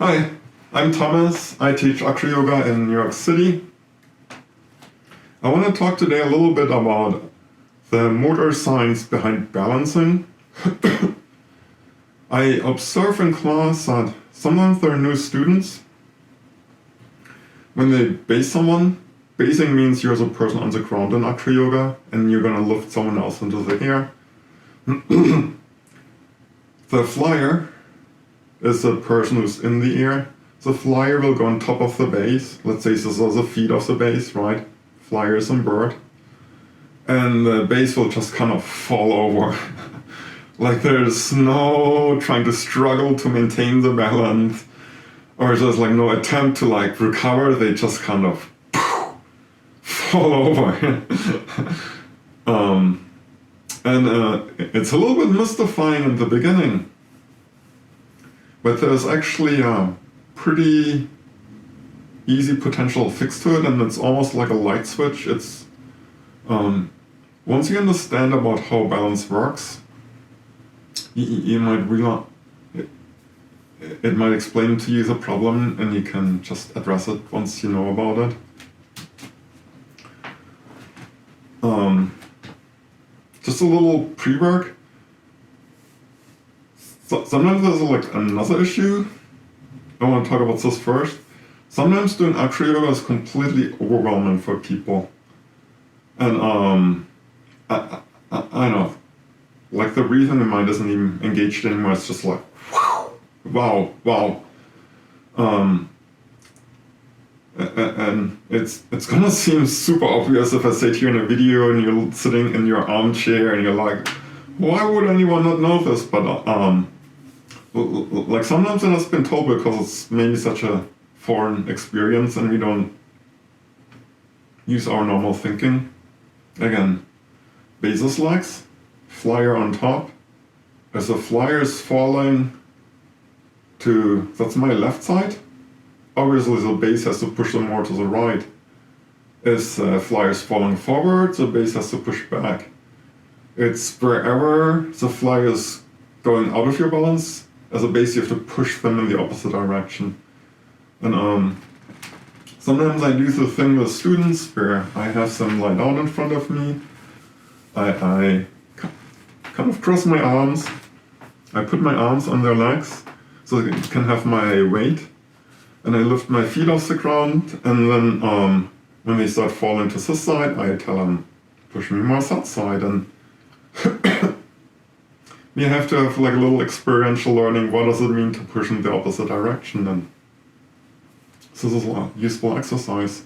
Hi, I'm Thomas. I teach acroyoga in New York City. I want to talk today a little bit about the motor science behind balancing. I observe in class that sometimes there are new students. When they base someone, basing means you're the person on the ground in acroyoga and you're going to lift someone else into the air. The flyer is the person who's in the air. The flyer will go on top of the base. Let's say this are the feet of the base, right? Flyer is a bird. And the base will just kind of fall over. Like there's no trying to struggle to maintain the balance, or there's like no attempt to like recover. They just kind of fall over. It's a little bit mystifying in the beginning. But there's actually a pretty easy potential fix to it, and it's almost like a light switch. It's once you understand about how balance works, you might realize it might explain to you the problem, and you can just address it once you know about it. Just a little pre-work. So sometimes there's like another issue. I want to talk about this first. Sometimes doing acroyoga is completely overwhelming for people. And I know, like the breathing in mind isn't even engaged anymore. It's just like, wow. And it's gonna seem super obvious if I sit here in a video and you're sitting in your armchair and you're like, why would anyone not know this? But like sometimes it has been told because it's maybe such a foreign experience and we don't use our normal thinking. Again, basis legs, flyer on top. As the flyer is falling to, that's my left side. Obviously the base has to push them more to the right. As the flyer is falling forward, the base has to push back. It's wherever the flyer is going out of your balance, as a base you have to push them in the opposite direction. And sometimes I do the thing with students where I have them lie down in front of me. I kind of cross my arms. I put my arms on their legs so they can have my weight. And I lift my feet off the ground, and then when they start falling to this side, I tell them, push me more that side. And you have to have like a little experiential learning. What does it mean to push in the opposite direction? And this is a useful exercise.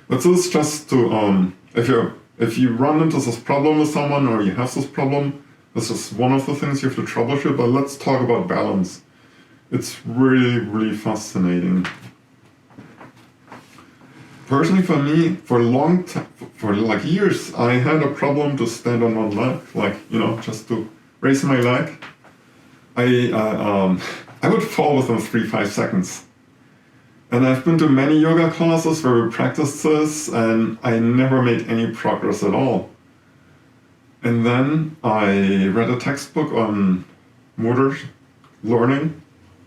But this is just to, if you run into this problem with someone or you have this problem, this is one of the things you have to troubleshoot. But let's talk about balance. It's really fascinating. Personally, for me, for a long time, for like years, I had a problem to stand on one leg, like just to raise my leg. I would fall within 3-5 seconds. And I've been to many yoga classes where we practiced this, and I never made any progress at all. And then I read a textbook on motor learning.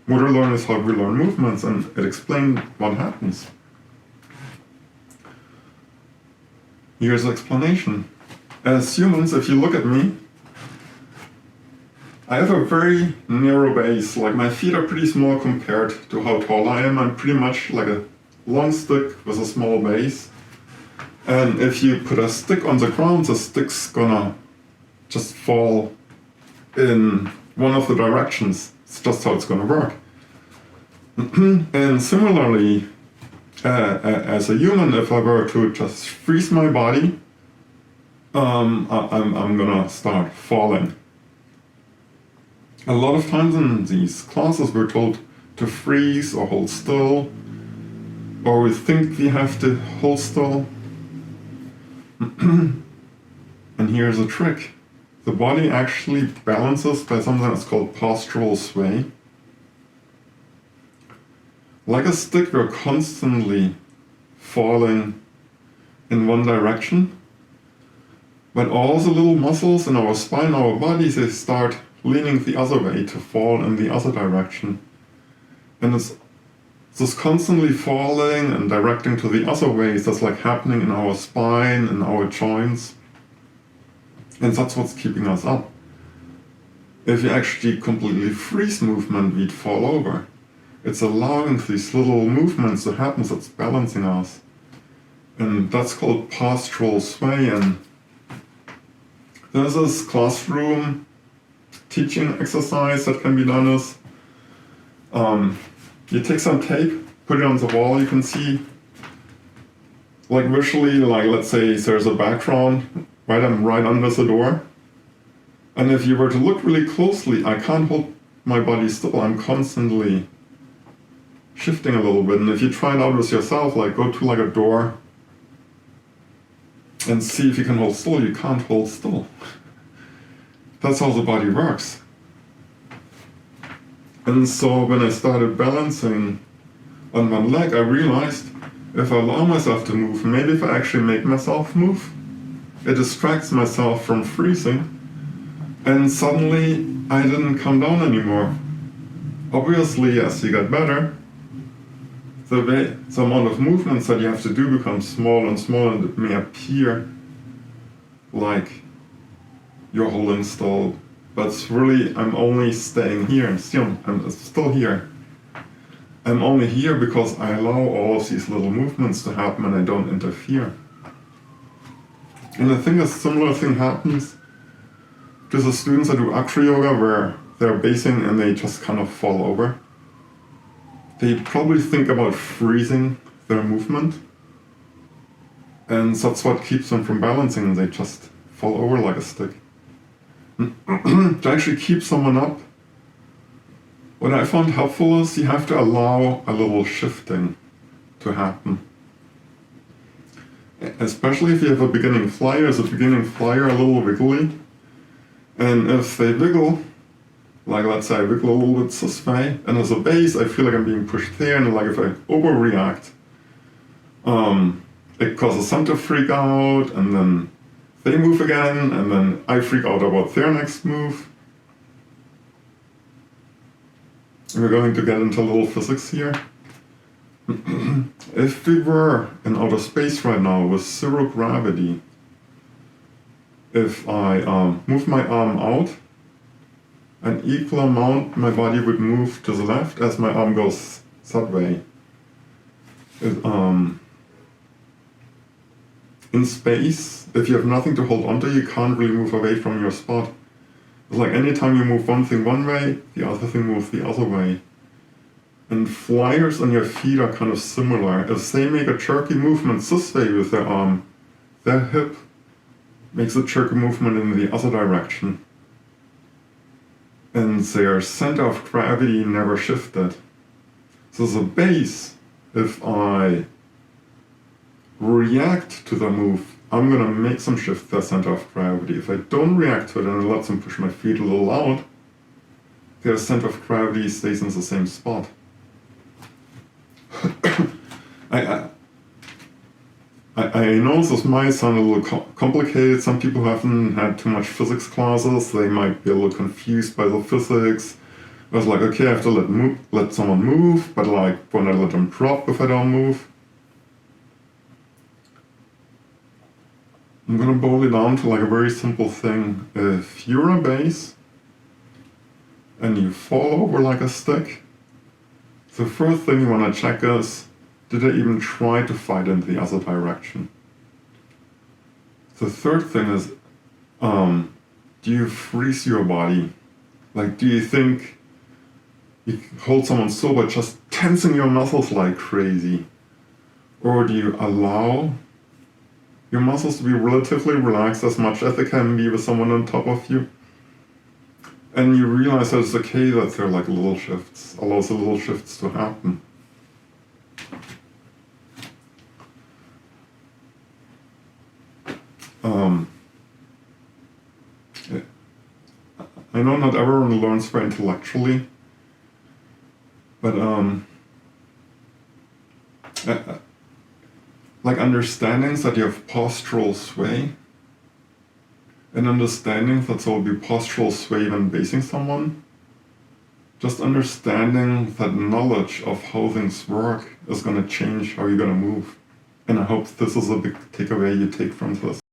Motor learning is how we learn movements, and it explained what happens. Here's the explanation. As humans, if you look at me, I have a very narrow base. Like my feet are pretty small compared to how tall I am. I'm pretty much like a long stick with a small base. And if you put a stick on the ground, the stick's gonna just fall in one of the directions. It's just how it's gonna work. And similarly, as a human, if I were to just freeze my body, I'm gonna start falling. A lot of times in these classes we're told to freeze or hold still, or we think we have to hold still. And here's a trick. The body actually balances by something that's called postural sway. Like a stick, we're constantly falling in one direction, but all the little muscles in our spine, our bodies, they start leaning the other way to fall in the other direction. And it's This constantly falling and directing to the other ways that's like happening in our spine and our joints. And that's what's keeping us up. If you actually completely freeze movement, we'd fall over. It's allowing these little movements to happen that's balancing us. And that's called postural sway. And there's this classroom teaching exercise that can be done is, you take some tape, put it on the wall, you can see, like visually, like let's say there's a background right under the door. And if you were to look really closely, I can't hold my body still, I'm constantly shifting a little bit. And if you try it out with yourself, like go to like a door and see if you can hold still, you can't hold still. That's how the body works. And so when I started balancing on one leg, I realized if I allow myself to move, maybe if I actually make myself move, it distracts myself from freezing, and suddenly I didn't come down anymore. Obviously, as you get better, the amount of movements that you have to do becomes small and small, and it may appear like you're holding still, but it's really, I'm only staying here, and I'm still here. I'm only here because I allow all of these little movements to happen and I don't interfere. And I think a similar thing happens to the students that do acroyoga, where they're basing and they just kind of fall over. They probably think about freezing their movement, and that's what keeps them from balancing, and they just fall over like a stick. To actually keep someone up, what I found helpful is you have to allow a little shifting to happen. Especially if you have a beginning flyer, is a beginning flyer a little wiggly? And if they wiggle, like let's say I wiggle a little bit this way, and as a base I feel like I'm being pushed there, and like if I overreact, it causes them to freak out, and then they move again, and then I freak out about their next move. We're going to get into a little physics here. If we were in outer space right now with zero gravity, if I move my arm out, an equal amount my body would move to the left as my arm goes that way. In space, if you have nothing to hold onto, you can't really move away from your spot. It's like anytime you move one thing one way, the other thing moves the other way. And flyers on your feet are kind of similar. If they make a jerky movement this way with their arm, their hip makes a jerky movement in the other direction. And their center of gravity never shifted. So the base, if I react to the move, I'm gonna make them shift their center of gravity. If I don't react to it and I let them push my feet a little out, their center of gravity stays in the same spot. I know this might sound a little complicated. Some people who haven't had too much physics classes, they might be a little confused by the physics. I was like, okay, I have to let someone move, but like, when I let them drop if I don't move? I'm gonna boil it down to like a very simple thing. If you're a base and you fall over like a stick, the first thing you wanna check is, did I even try to fight in the other direction? The third thing is, do you freeze your body? Like, do you think you hold someone still by just tensing your muscles like crazy? Or do you allow your muscles to be relatively relaxed as much as they can be with someone on top of you? And you realize that it's okay that they're like little shifts, allows the little shifts to happen. I know not everyone learns very intellectually, but like understanding that you have postural sway, and understanding that there will be postural sway when basing someone, just understanding that knowledge of how things work is going to change how you're going to move. And I hope this is a big takeaway you take from this.